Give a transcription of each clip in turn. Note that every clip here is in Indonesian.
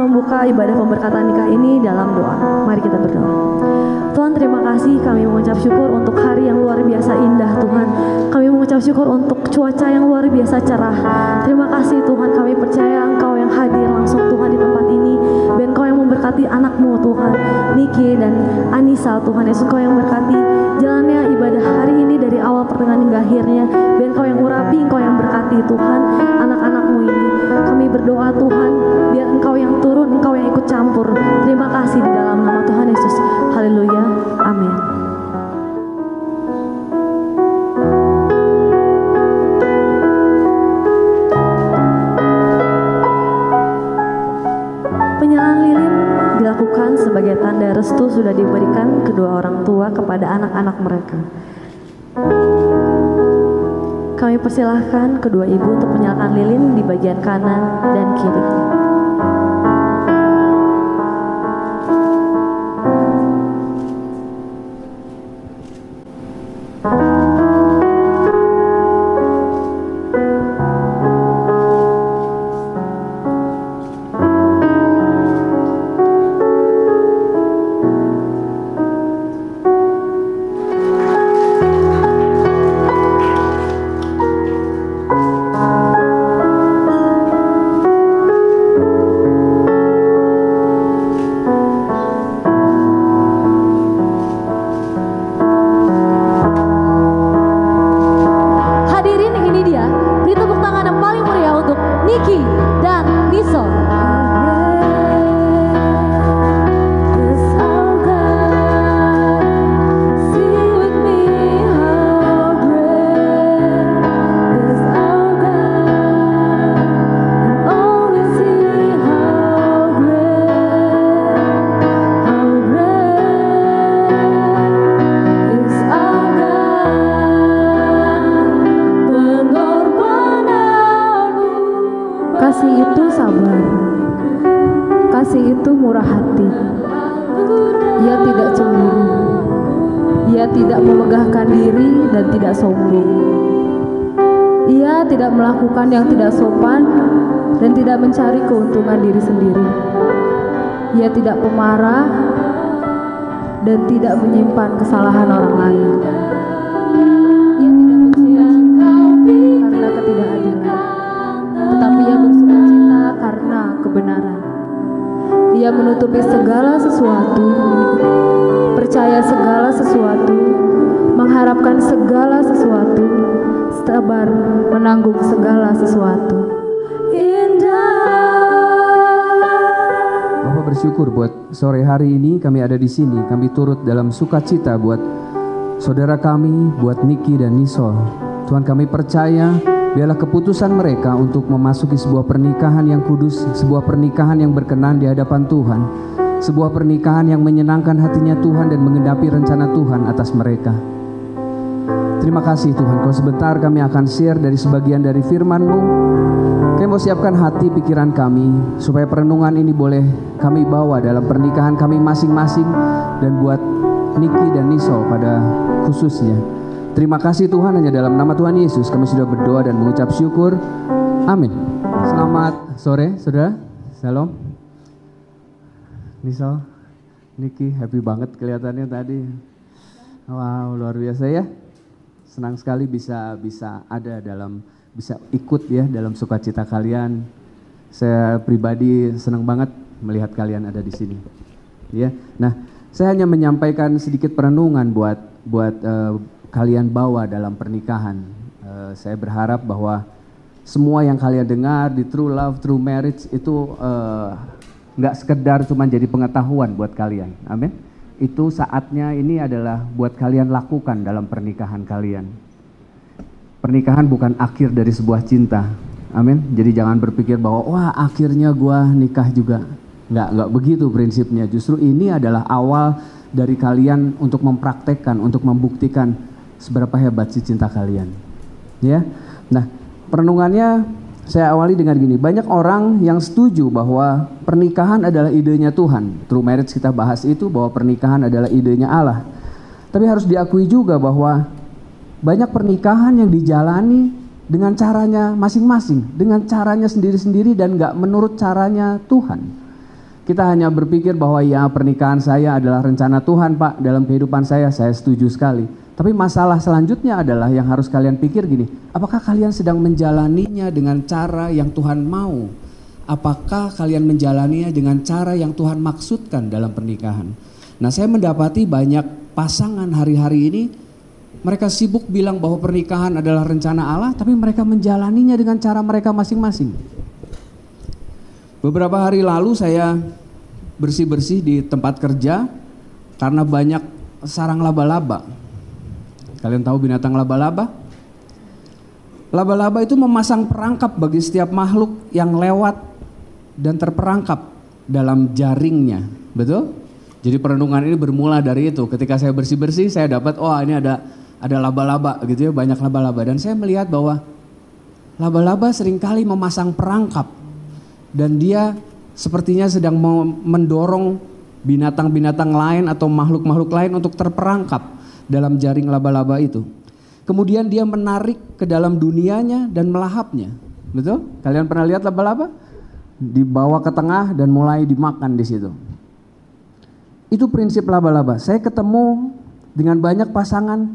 membuka ibadah pemberkatan nikah ini dalam doa. Mari kita berdoa. Tuhan, terima kasih, kami mengucap syukur untuk hari yang luar biasa indah Tuhan. Kami mengucap syukur untuk cuaca yang luar biasa cerah. Terima kasih Tuhan, kami percaya Engkau yang hadir langsung Tuhan di tempat ini. Dan Engkau yang memberkati anakmu Tuhan, Niki dan Anissa Tuhan Yesus. Engkau yang berkati jalannya ibadah hari ini dari awal pertengahan hingga akhirnya. Dan Engkau yang urapi, Engkau yang berkati Tuhan anak-anakmu ini. Kami berdoa Tuhan, biar Engkau yang turun, Engkau yang ikut campur. Terima kasih di dalam nama Tuhan Yesus. Haleluya. Amin. Penyalaan lilin dilakukan sebagai tanda restu sudah diberikan kedua orang tua kepada anak-anak mereka. Kami persilahkan kedua ibu untuk menyalakan lilin di bagian kanan dan kiri. Melakukan yang tidak sopan dan tidak mencari keuntungan diri sendiri. Ia tidak pemarah dan tidak menyimpan kesalahan orang lain. Ia tidak bersuka karena ketidakadilan, tetapi ia bersukacita karena kebenaran. Ia menutupi segala sesuatu, percaya segala sesuatu, mengharapkan segala sesuatu, sabar menanggung segala sesuatu. Bapak bersyukur buat sore hari ini kami ada di sini. Kami turut dalam sukacita buat saudara kami, buat Niki dan Nisol. Tuhan, kami percaya biarlah keputusan mereka untuk memasuki sebuah pernikahan yang kudus, sebuah pernikahan yang berkenan di hadapan Tuhan, sebuah pernikahan yang menyenangkan hatinya Tuhan dan mengenapi rencana Tuhan atas mereka. Terima kasih Tuhan, kalau sebentar kami akan share dari sebagian dari firman-Mu. Kami mau siapkan hati pikiran kami, supaya perenungan ini boleh kami bawa dalam pernikahan kami masing-masing, dan buat Niki dan Nisol pada khususnya. Terima kasih Tuhan, hanya dalam nama Tuhan Yesus kami sudah berdoa dan mengucap syukur. Amin. Selamat sore saudara, shalom. Nisol, Niki, happy banget kelihatannya tadi. Wow, luar biasa ya. Senang sekali bisa ada bisa ikut ya dalam sukacita kalian. Saya pribadi senang banget melihat kalian ada di sini. Ya. Nah, saya hanya menyampaikan sedikit perenungan buat kalian bawa dalam pernikahan. Saya berharap bahwa semua yang kalian dengar di True Love, True Marriage itu nggak sekedar cuma jadi pengetahuan buat kalian. Amin. Itu saatnya ini adalah buat kalian lakukan dalam pernikahan kalian. Pernikahan bukan akhir dari sebuah cinta. Amin. Jadi jangan berpikir bahwa wah akhirnya gua nikah juga. Nggak begitu prinsipnya. Justru ini adalah awal dari kalian untuk mempraktekkan, untuk membuktikan seberapa hebat sih cinta kalian. Ya. Nah, perenungannya saya awali dengan gini, banyak orang yang setuju bahwa pernikahan adalah idenya Tuhan. True Marriage kita bahas itu, bahwa pernikahan adalah idenya Allah. Tapi harus diakui juga bahwa banyak pernikahan yang dijalani dengan caranya masing-masing, dengan caranya sendiri-sendiri dan gak menurut caranya Tuhan. Kita hanya berpikir bahwa ya pernikahan saya adalah rencana Tuhan Pak dalam kehidupan saya setuju sekali. Tapi masalah selanjutnya adalah yang harus kalian pikir gini, apakah kalian sedang menjalaninya dengan cara yang Tuhan mau? Apakah kalian menjalaninya dengan cara yang Tuhan maksudkan dalam pernikahan? Nah, saya mendapati banyak pasangan hari-hari ini, mereka sibuk bilang bahwa pernikahan adalah rencana Allah, tapi mereka menjalaninya dengan cara mereka masing-masing. Beberapa hari lalu saya bersih-bersih di tempat kerja karena banyak sarang laba-laba. Kalian tahu binatang laba-laba? Laba-laba itu memasang perangkap bagi setiap makhluk yang lewat dan terperangkap dalam jaringnya. Betul? Jadi perenungan ini bermula dari itu. Ketika saya bersih-bersih, saya dapat, oh ini ada laba-laba gitu ya, banyak laba-laba. Dan saya melihat bahwa laba-laba seringkali memasang perangkap. Dan dia sepertinya sedang mendorong binatang-binatang lain atau makhluk-makhluk lain untuk terperangkap dalam jaring laba-laba itu. Kemudian dia menarik ke dalam dunianya dan melahapnya. Betul? Kalian pernah lihat laba-laba? Dibawa ke tengah dan mulai dimakan di situ. Itu prinsip laba-laba. Saya ketemu dengan banyak pasangan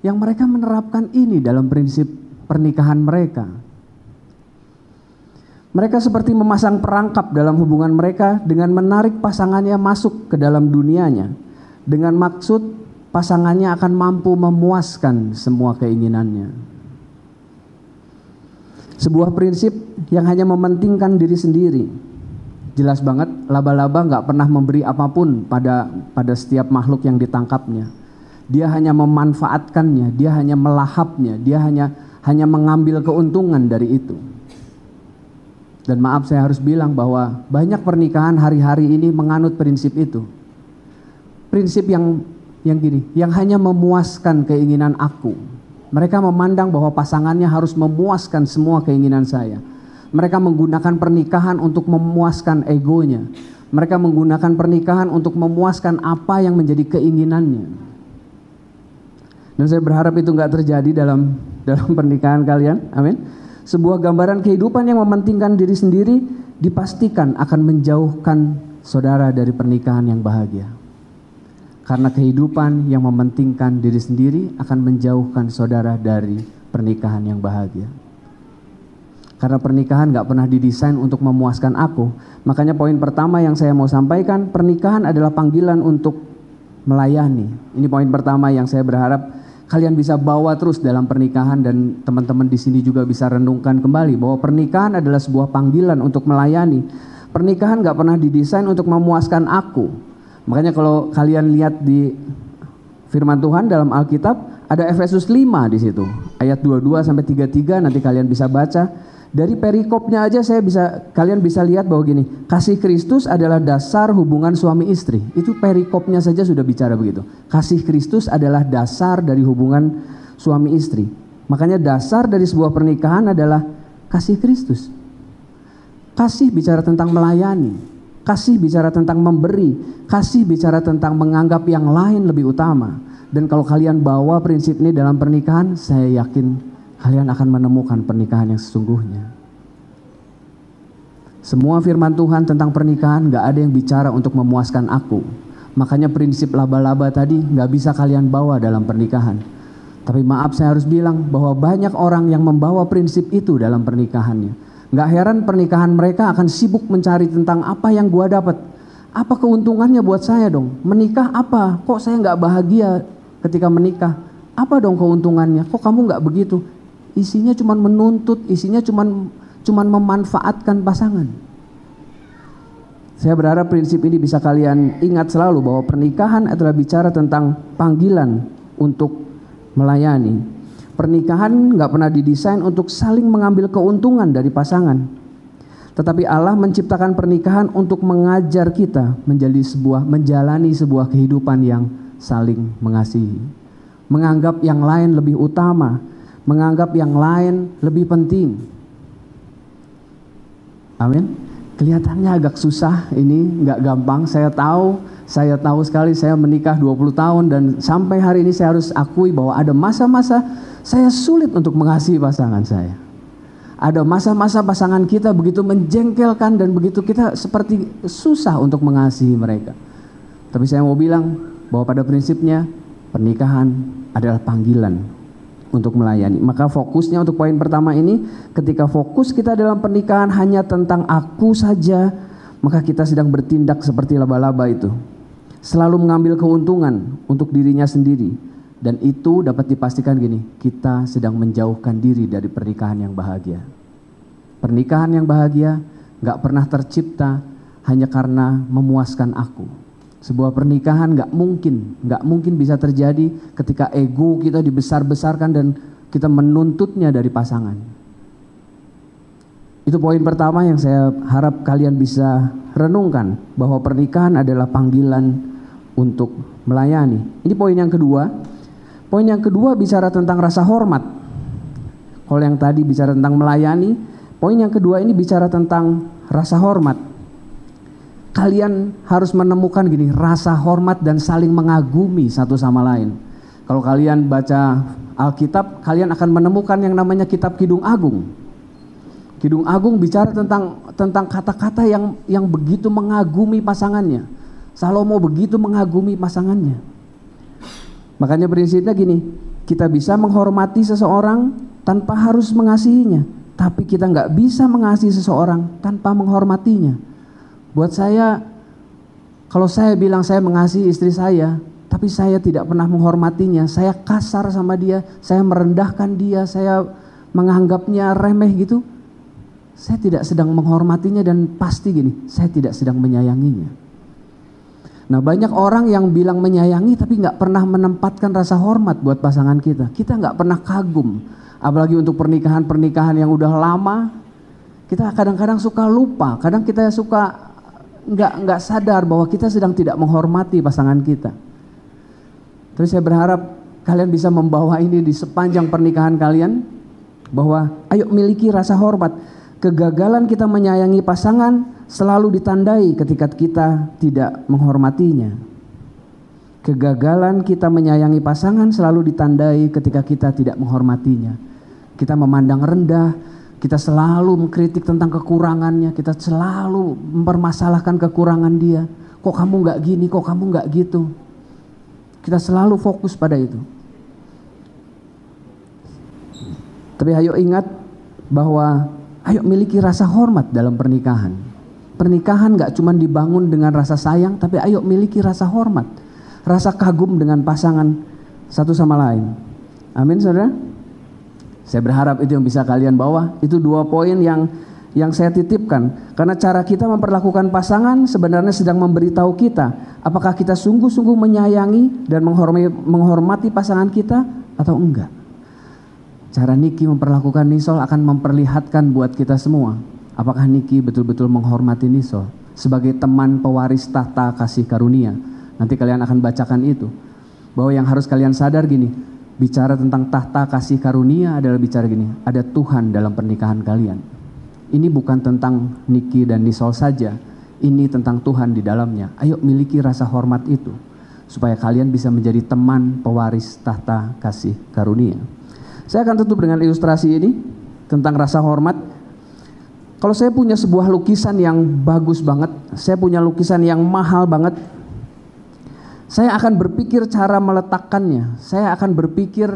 yang mereka menerapkan ini dalam prinsip pernikahan mereka. Mereka seperti memasang perangkap dalam hubungan mereka dengan menarik pasangannya masuk ke dalam dunianya. Dengan maksud pasangannya akan mampu memuaskan semua keinginannya. Sebuah prinsip yang hanya mementingkan diri sendiri. Jelas banget laba-laba gak pernah memberi apapun pada setiap makhluk yang ditangkapnya. Dia hanya memanfaatkannya, dia hanya melahapnya, dia hanya mengambil keuntungan dari itu. Dan maaf saya harus bilang bahwa banyak pernikahan hari-hari ini menganut prinsip itu. Prinsip yang gini, yang hanya memuaskan keinginan aku. Mereka memandang bahwa pasangannya harus memuaskan semua keinginan saya. Mereka menggunakan pernikahan untuk memuaskan egonya. Mereka menggunakan pernikahan untuk memuaskan apa yang menjadi keinginannya. Dan saya berharap itu gak terjadi dalam pernikahan kalian. Amin. Sebuah gambaran kehidupan yang mementingkan diri sendiri dipastikan akan menjauhkan saudara dari pernikahan yang bahagia. Karena kehidupan yang mementingkan diri sendiri akan menjauhkan saudara dari pernikahan yang bahagia. Karena pernikahan gak pernah didesain untuk memuaskan aku. Makanya poin pertama yang saya mau sampaikan, pernikahan adalah panggilan untuk melayani. Ini poin pertama yang saya berharap kalian bisa bawa terus dalam pernikahan, dan teman-teman di sini juga bisa renungkan kembali bahwa pernikahan adalah sebuah panggilan untuk melayani. Pernikahan gak pernah didesain untuk memuaskan aku. Makanya kalau kalian lihat di firman Tuhan dalam Alkitab, ada Efesus 5 di situ. Ayat 22 sampai 33 nanti kalian bisa baca. Dari perikopnya aja kalian bisa lihat bahwa gini, kasih Kristus adalah dasar hubungan suami istri. Itu perikopnya saja sudah bicara begitu. Kasih Kristus adalah dasar dari hubungan suami istri. Makanya dasar dari sebuah pernikahan adalah kasih Kristus. Kasih bicara tentang melayani. Kasih bicara tentang memberi. Kasih bicara tentang menganggap yang lain lebih utama. Dan kalau kalian bawa prinsip ini dalam pernikahan, saya yakin kalian akan menemukan pernikahan yang sesungguhnya. Semua firman Tuhan tentang pernikahan gak ada yang bicara untuk memuaskan aku. Makanya prinsip laba-laba tadi gak bisa kalian bawa dalam pernikahan. Tapi maaf saya harus bilang bahwa banyak orang yang membawa prinsip itu dalam pernikahannya. Gak heran pernikahan mereka akan sibuk mencari tentang apa yang gua dapat. Apa keuntungannya buat saya dong? Menikah apa? Kok saya gak bahagia ketika menikah? Apa dong keuntungannya? Kok kamu gak begitu? Isinya cuma menuntut, isinya cuma memanfaatkan pasangan. Saya berharap prinsip ini bisa kalian ingat selalu bahwa pernikahan adalah bicara tentang panggilan untuk melayani. Pernikahan gak pernah didesain untuk saling mengambil keuntungan dari pasangan. Tetapi Allah menciptakan pernikahan untuk mengajar kita menjalani sebuah kehidupan yang saling mengasihi. Menganggap yang lain lebih utama, menganggap yang lain lebih penting. Amin. Kelihatannya agak susah ini, gak gampang. Saya tahu sekali, saya menikah 20 tahun dan sampai hari ini saya harus akui bahwa ada masa-masa saya sulit untuk mengasihi pasangan saya. Ada masa-masa pasangan kita begitu menjengkelkan dan begitu kita seperti susah untuk mengasihi mereka. Tapi saya mau bilang bahwa pada prinsipnya pernikahan adalah panggilan untuk melayani. Maka fokusnya untuk poin pertama ini, ketika fokus kita dalam pernikahan hanya tentang aku saja, maka kita sedang bertindak seperti laba-laba itu. Selalu mengambil keuntungan untuk dirinya sendiri. Dan itu dapat dipastikan gini, kita sedang menjauhkan diri dari pernikahan yang bahagia. Pernikahan yang bahagia gak pernah tercipta hanya karena memuaskan aku. Sebuah pernikahan gak mungkin bisa terjadi ketika ego kita dibesar-besarkan dan kita menuntutnya dari pasangan. Itu poin pertama yang saya harap kalian bisa renungkan, bahwa pernikahan adalah panggilan untuk melayani. Ini poin yang kedua. Poin yang kedua bicara tentang rasa hormat. Kalau yang tadi bicara tentang melayani, poin yang kedua ini bicara tentang rasa hormat. Kalian harus menemukan gini, rasa hormat dan saling mengagumi satu sama lain. Kalau kalian baca Alkitab, kalian akan menemukan yang namanya kitab Kidung Agung. Kidung Agung bicara tentang kata-kata yang begitu mengagumi pasangannya. Salomo begitu mengagumi pasangannya. Makanya prinsipnya gini, kita bisa menghormati seseorang tanpa harus mengasihinya, tapi kita nggak bisa mengasihi seseorang tanpa menghormatinya. Buat saya, kalau saya bilang saya mengasihi istri saya, tapi saya tidak pernah menghormatinya, saya kasar sama dia, saya merendahkan dia, saya menganggapnya remeh gitu, saya tidak sedang menghormatinya dan pasti gini, saya tidak sedang menyayanginya. Nah, banyak orang yang bilang menyayangi tapi nggak pernah menempatkan rasa hormat buat pasangan kita. Kita nggak pernah kagum, apalagi untuk pernikahan-pernikahan yang udah lama. Kita kadang-kadang suka lupa, kadang kita suka nggak sadar bahwa kita sedang tidak menghormati pasangan kita. Terus saya berharap kalian bisa membawa ini di sepanjang pernikahan kalian, bahwa ayo miliki rasa hormat. Kegagalan kita menyayangi pasangan selalu ditandai ketika kita tidak menghormatinya. Kegagalan kita menyayangi pasangan selalu ditandai ketika kita tidak menghormatinya. Kita memandang rendah, kita selalu mengkritik tentang kekurangannya, kita selalu mempermasalahkan kekurangan dia. Kok kamu gak gini, kok kamu gak gitu. Kita selalu fokus pada itu. Tapi ayo ingat bahwa ayo miliki rasa hormat dalam pernikahan. Pernikahan gak cuma dibangun dengan rasa sayang, tapi ayo miliki rasa hormat. Rasa kagum dengan pasangan satu sama lain. Amin, saudara? Saya berharap itu yang bisa kalian bawa. Itu 2 poin yang saya titipkan. Karena cara kita memperlakukan pasangan sebenarnya sedang memberitahu kita apakah kita sungguh-sungguh menyayangi dan menghormati pasangan kita atau enggak. Cara Niki memperlakukan Nisol akan memperlihatkan buat kita semua apakah Niki betul-betul menghormati Nisol sebagai teman pewaris tahta kasih karunia. Nanti kalian akan bacakan itu, bahwa yang harus kalian sadar gini, bicara tentang tahta kasih karunia adalah bicara gini, ada Tuhan dalam pernikahan kalian. Ini bukan tentang Niki dan Nisol saja, ini tentang Tuhan di dalamnya. Ayo miliki rasa hormat itu supaya kalian bisa menjadi teman pewaris tahta kasih karunia. Saya akan tutup dengan ilustrasi ini tentang rasa hormat. Kalau saya punya sebuah lukisan yang bagus banget, saya punya lukisan yang mahal banget, saya akan berpikir cara meletakkannya, saya akan berpikir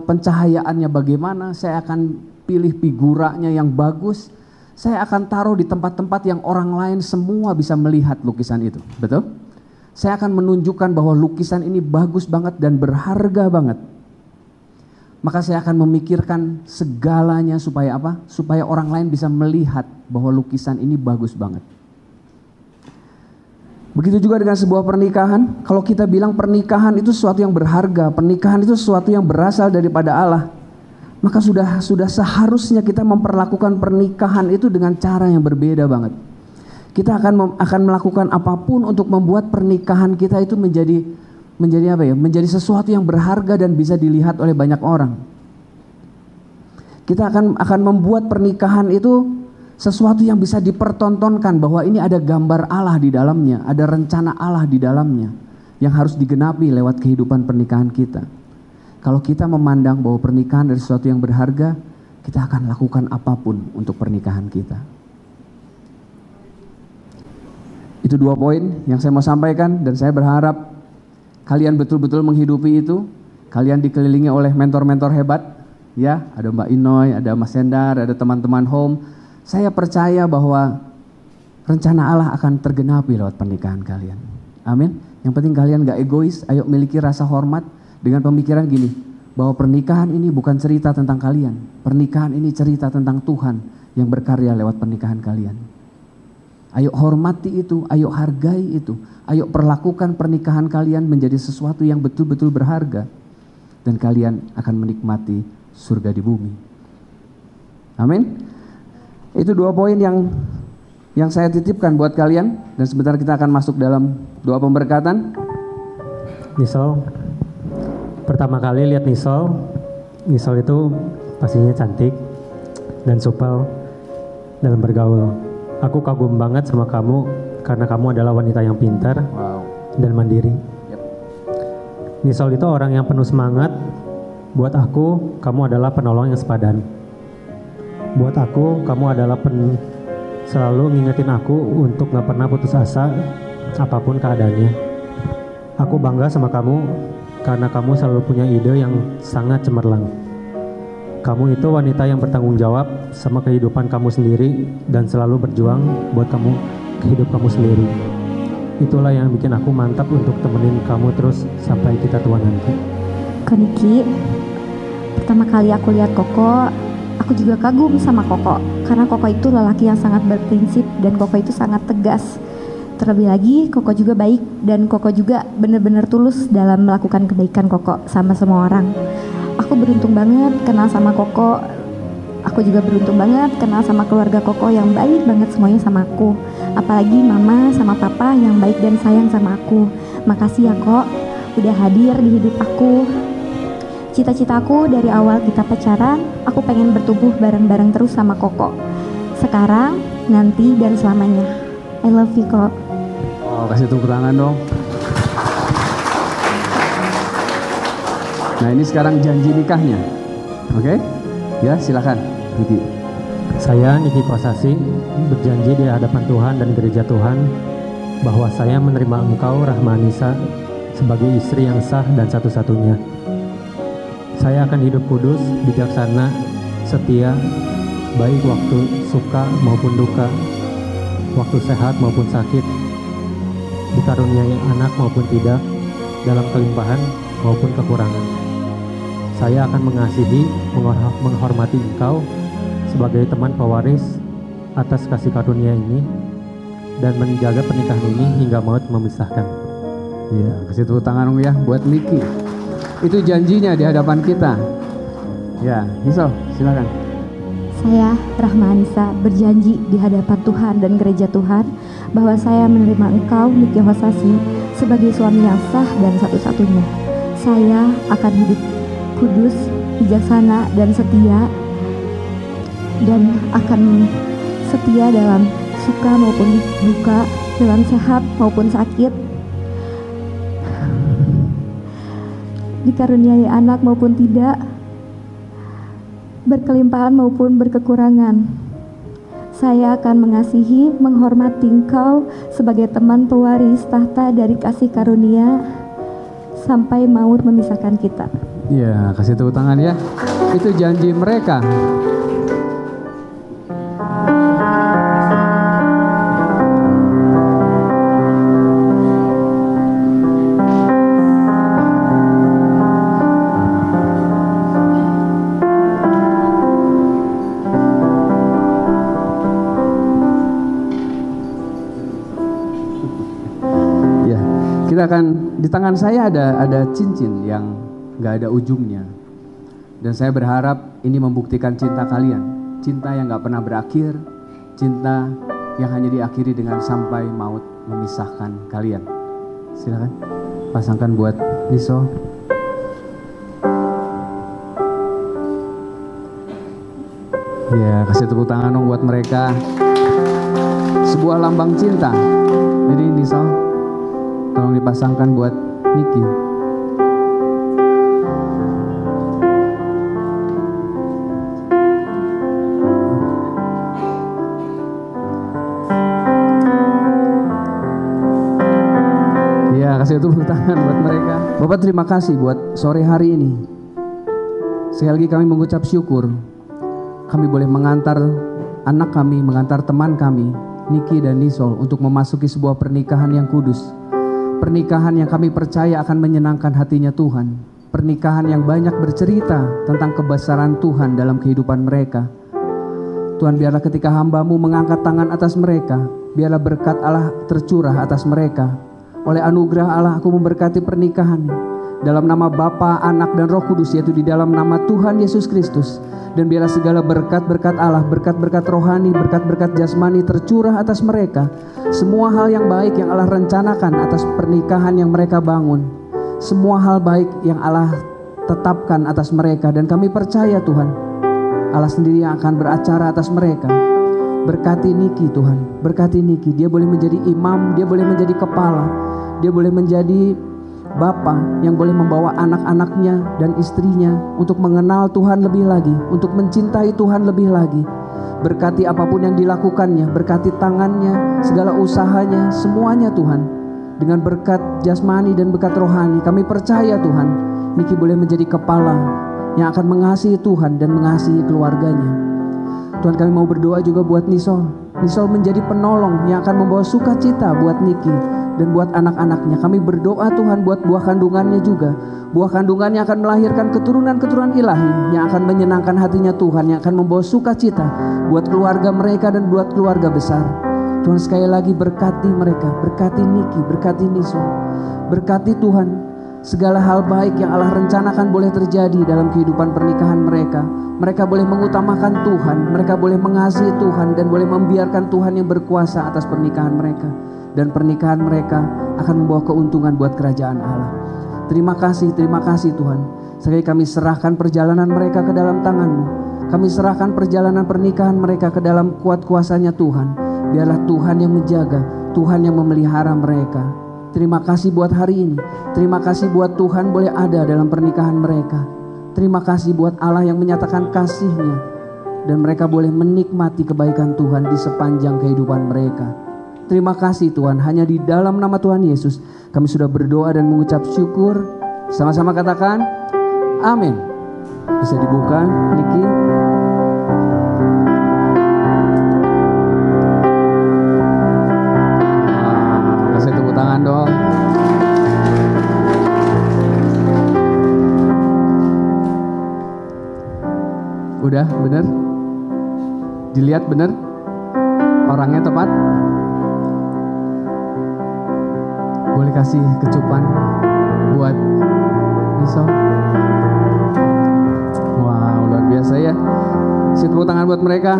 pencahayaannya bagaimana, saya akan pilih figuranya yang bagus, saya akan taruh di tempat-tempat yang orang lain semua bisa melihat lukisan itu, betul? Saya akan menunjukkan bahwa lukisan ini bagus banget dan berharga banget. Maka saya akan memikirkan segalanya supaya apa? Supaya orang lain bisa melihat bahwa lukisan ini bagus banget. Begitu juga dengan sebuah pernikahan. Kalau kita bilang pernikahan itu sesuatu yang berharga, pernikahan itu sesuatu yang berasal daripada Allah, maka sudah seharusnya kita memperlakukan pernikahan itu dengan cara yang berbeda banget. Kita akan melakukan apapun untuk membuat pernikahan kita itu menjadi apa ya? Menjadi sesuatu yang berharga dan bisa dilihat oleh banyak orang. Kita akan membuat pernikahan itu sesuatu yang bisa dipertontonkan bahwa ini ada gambar Allah di dalamnya, ada rencana Allah di dalamnya yang harus digenapi lewat kehidupan pernikahan kita. Kalau kita memandang bahwa pernikahan adalah sesuatu yang berharga, kita akan lakukan apapun untuk pernikahan kita. Itu 2 poin yang saya mau sampaikan, dan saya berharap kalian betul-betul menghidupi itu. Kalian dikelilingi oleh mentor-mentor hebat, ya, ada Mbak Inoy, ada Mas Hendar, ada teman-teman home. Saya percaya bahwa rencana Allah akan tergenapi lewat pernikahan kalian. Amin. Yang penting kalian gak egois, ayo miliki rasa hormat dengan pemikiran gini, bahwa pernikahan ini bukan cerita tentang kalian. Pernikahan ini cerita tentang Tuhan yang berkarya lewat pernikahan kalian. Ayo hormati itu, ayo hargai itu, ayo perlakukan pernikahan kalian menjadi sesuatu yang betul-betul berharga. Dan kalian akan menikmati surga di bumi. Amin. Itu 2 poin yang saya titipkan buat kalian. Dan sebentar kita akan masuk dalam doa pemberkatan. Nisol, pertama kali lihat Nisol itu pastinya cantik dan supel dalam bergaul. Aku kagum banget sama kamu karena kamu adalah wanita yang pintar dan mandiri. Nisol itu orang yang penuh semangat. Buat aku, kamu adalah penolong yang sepadan. Buat aku, kamu adalah selalu ngingetin aku untuk gak pernah putus asa apapun keadaannya. Aku bangga sama kamu karena kamu selalu punya ide yang sangat cemerlang. Kamu itu wanita yang bertanggung jawab sama kehidupan kamu sendiri dan selalu berjuang buat hidup kamu sendiri. Itulah yang bikin aku mantap untuk temenin kamu terus sampai kita tua nanti. Kak Niki, pertama kali aku lihat Koko, aku juga kagum sama Koko. Karena Koko itu lelaki yang sangat berprinsip dan Koko itu sangat tegas. Terlebih lagi, Koko juga baik dan Koko juga benar-benar tulus dalam melakukan kebaikan Koko sama semua orang. Aku beruntung banget kenal sama Koko. Aku juga beruntung banget kenal sama keluarga Koko yang baik banget semuanya sama aku. Apalagi mama sama papa yang baik dan sayang sama aku. Makasih ya Kok, udah hadir di hidup aku. Cita-citaku dari awal kita pacaran, aku pengen bertumbuh bareng-bareng terus sama Koko. Sekarang, nanti, dan selamanya. I love you Kok. Oh, kasih tepuk tangan dong. Nah, ini sekarang janji nikahnya. Oke? Ya, silakan Niki. Saya Niki Kosasi berjanji di hadapan Tuhan dan gereja Tuhan bahwa saya menerima engkau Rahmanisa sebagai istri yang sah dan satu-satunya. Saya akan hidup kudus, bijaksana, setia, baik waktu suka maupun duka, waktu sehat maupun sakit, dikaruniai anak maupun tidak, dalam kelimpahan maupun kekurangan. Saya akan mengasihi, menghormati engkau sebagai teman pewaris atas kasih karunia ini dan menjaga pernikahan ini hingga maut memisahkan. Ya, kasih tepuk tangan dong ya buat Niki. Itu janjinya di hadapan kita. Ya, Nisol, silakan. Saya Rahma Anissa berjanji di hadapan Tuhan dan gereja Tuhan bahwa saya menerima engkau Niki Hosasi sebagai suami yang sah dan satu-satunya. Saya akan hidup kudus, bijaksana, dan setia, dan akan setia dalam suka maupun duka, dalam sehat maupun sakit, dikaruniai anak maupun tidak, berkelimpahan maupun berkekurangan. Saya akan mengasihi, menghormati engkau sebagai teman pewaris tahta dari kasih karunia sampai maut memisahkan kita. Ya, kasih tepuk tangan ya. Itu janji mereka. Ya, kita akan, di tangan saya ada cincin yang gak ada ujungnya. Dan saya berharap ini membuktikan cinta kalian. Cinta yang gak pernah berakhir. Cinta yang hanya diakhiri dengan sampai maut memisahkan kalian. Silakan pasangkan buat Niso. Ya, kasih tepuk tangan dong buat mereka. Sebuah lambang cinta. Jadi Niso, tolong dipasangkan buat Niki. tepuk tangan buat mereka. Bapak terima kasih buat sore hari ini. Sekali lagi kami mengucap syukur. Kami boleh mengantar anak kami, mengantar teman kami, Niki dan Nisol, untuk memasuki sebuah pernikahan yang kudus. Pernikahan yang kami percaya akan menyenangkan hatinya Tuhan. Pernikahan yang banyak bercerita tentang kebesaran Tuhan dalam kehidupan mereka. Tuhan, biarlah ketika hamba-Mu mengangkat tangan atas mereka, biarlah berkat Allah tercurah atas mereka. Oleh anugerah Allah aku memberkati pernikahan dalam nama Bapa, Anak, dan Roh Kudus, yaitu di dalam nama Tuhan Yesus Kristus. Dan biarlah segala berkat-berkat Allah, berkat-berkat rohani, berkat-berkat jasmani tercurah atas mereka. Semua hal yang baik yang Allah rencanakan atas pernikahan yang mereka bangun, semua hal baik yang Allah tetapkan atas mereka. Dan kami percaya Tuhan, Allah sendiri yang akan beracara atas mereka. Berkati Niki Tuhan, berkati Niki. Dia boleh menjadi imam, dia boleh menjadi kepala, dia boleh menjadi Bapa yang boleh membawa anak-anaknya dan istrinya untuk mengenal Tuhan lebih lagi, untuk mencintai Tuhan lebih lagi. Berkati apapun yang dilakukannya, berkati tangannya, segala usahanya, semuanya Tuhan. Dengan berkat jasmani dan berkat rohani, kami percaya Tuhan, Niki boleh menjadi kepala yang akan mengasihi Tuhan dan mengasihi keluarganya. Tuhan, kami mau berdoa juga buat Nisol. Nisol menjadi penolong yang akan membawa sukacita buat Niki dan buat anak-anaknya. Kami berdoa Tuhan buat buah kandungannya juga. Buah kandungannya akan melahirkan keturunan-keturunan ilahi yang akan menyenangkan hatinya Tuhan, yang akan membawa sukacita buat keluarga mereka dan buat keluarga besar. Tuhan, sekali lagi berkati mereka, berkati Niki, berkati Nisol. Berkati Tuhan, segala hal baik yang Allah rencanakan boleh terjadi dalam kehidupan pernikahan mereka. Mereka boleh mengutamakan Tuhan, mereka boleh mengasihi Tuhan, dan boleh membiarkan Tuhan yang berkuasa atas pernikahan mereka. Dan pernikahan mereka akan membawa keuntungan buat kerajaan Allah. Terima kasih Tuhan. Sekali kami serahkan perjalanan mereka ke dalam tangan-Mu. Kami serahkan perjalanan pernikahan mereka ke dalam kuat kuasanya Tuhan. Biarlah Tuhan yang menjaga, Tuhan yang memelihara mereka. Terima kasih buat hari ini. Terima kasih buat Tuhan boleh ada dalam pernikahan mereka. Terima kasih buat Allah yang menyatakan kasih-Nya, dan mereka boleh menikmati kebaikan Tuhan di sepanjang kehidupan mereka. Terima kasih Tuhan, hanya di dalam nama Tuhan Yesus kami sudah berdoa dan mengucap syukur. Sama-sama katakan amin. Bisa dibuka Niki. Kasih tepuk tangan dong. Udah bener? Dilihat bener? Orangnya tepat? Boleh kasih kecupan buat Nisol. Wow, luar biasa ya. Kasih tepuk tangan buat mereka.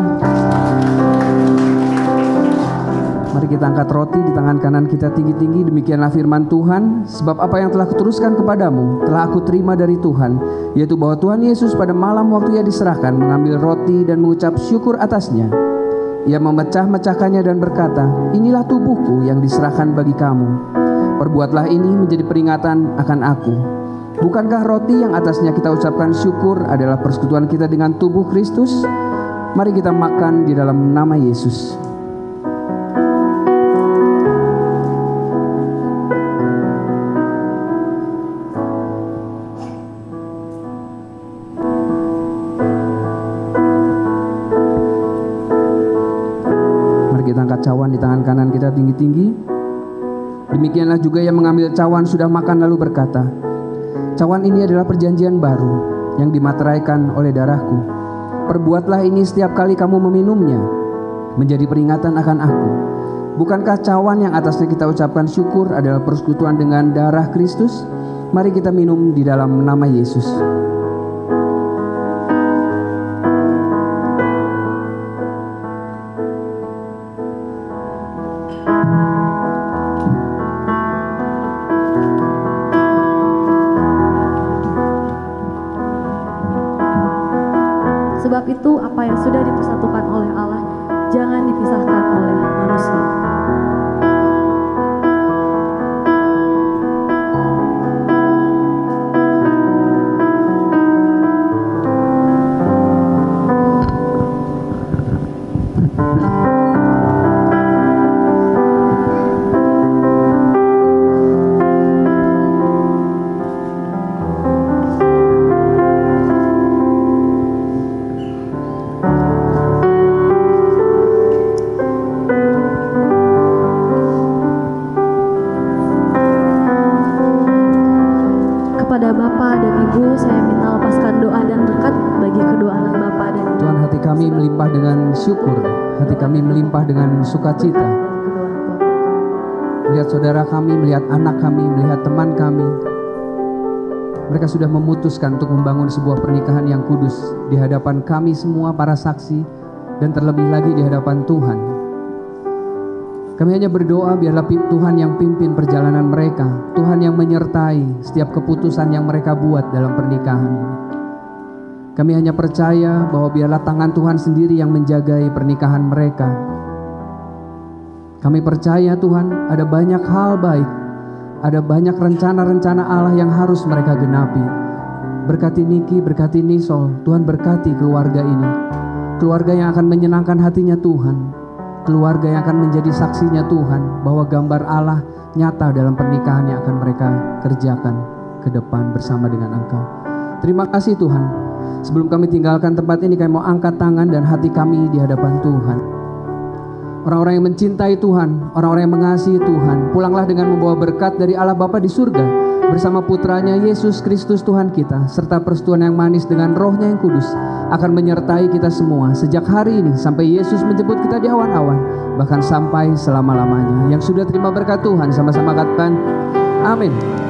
Mari kita angkat roti di tangan kanan kita tinggi-tinggi. Demikianlah firman Tuhan. Sebab apa yang telah kuteruskan kepadamu telah aku terima dari Tuhan, yaitu bahwa Tuhan Yesus pada malam waktu Ia diserahkan mengambil roti dan mengucap syukur atasnya. Ia memecah-mecahkannya dan berkata, inilah tubuhku yang diserahkan bagi kamu. Perbuatlah ini menjadi peringatan akan aku. Bukankah roti yang atasnya kita ucapkan syukur adalah persekutuan kita dengan tubuh Kristus? Mari kita makan di dalam nama Yesus. Mari kita angkat cawan di tangan kanan kita tinggi-tinggi. Demikianlah juga yang mengambil cawan sudah makan lalu berkata, cawan ini adalah perjanjian baru yang dimateraikan oleh darahku. Perbuatlah ini setiap kali kamu meminumnya, menjadi peringatan akan aku. Bukankah cawan yang atasnya kita ucapkan syukur adalah persekutuan dengan darah Kristus? Mari kita minum di dalam nama Yesus. Sebab itu apa yang sudah dipersatukan oleh Allah jangan dipisahkan oleh manusia. kami melimpah dengan syukur, hati kami melimpah dengan sukacita. Melihat saudara kami, melihat anak kami, melihat teman kami. Mereka sudah memutuskan untuk membangun sebuah pernikahan yang kudus di hadapan kami semua para saksi, dan terlebih lagi di hadapan Tuhan. Kami hanya berdoa biarlah Tuhan yang pimpin perjalanan mereka, Tuhan yang menyertai setiap keputusan yang mereka buat dalam pernikahan ini. Kami hanya percaya bahwa biarlah tangan Tuhan sendiri yang menjagai pernikahan mereka. Kami percaya Tuhan ada banyak hal baik, ada banyak rencana-rencana Allah yang harus mereka genapi. Berkati Niki, berkati Nisol, Tuhan berkati keluarga ini. Keluarga yang akan menyenangkan hatinya Tuhan. Keluarga yang akan menjadi saksinya Tuhan bahwa gambar Allah nyata dalam pernikahan yang akan mereka kerjakan ke depan bersama dengan Engkau. Terima kasih Tuhan. Sebelum kami tinggalkan tempat ini, kami mau angkat tangan dan hati kami di hadapan Tuhan. Orang-orang yang mencintai Tuhan, orang-orang yang mengasihi Tuhan, pulanglah dengan membawa berkat dari Allah Bapa di surga bersama putranya Yesus Kristus Tuhan kita, serta persetujuan yang manis dengan Roh-Nya yang kudus akan menyertai kita semua sejak hari ini sampai Yesus menjemput kita di awan-awan, bahkan sampai selama-lamanya. Yang sudah terima berkat Tuhan sama-sama katakan amin.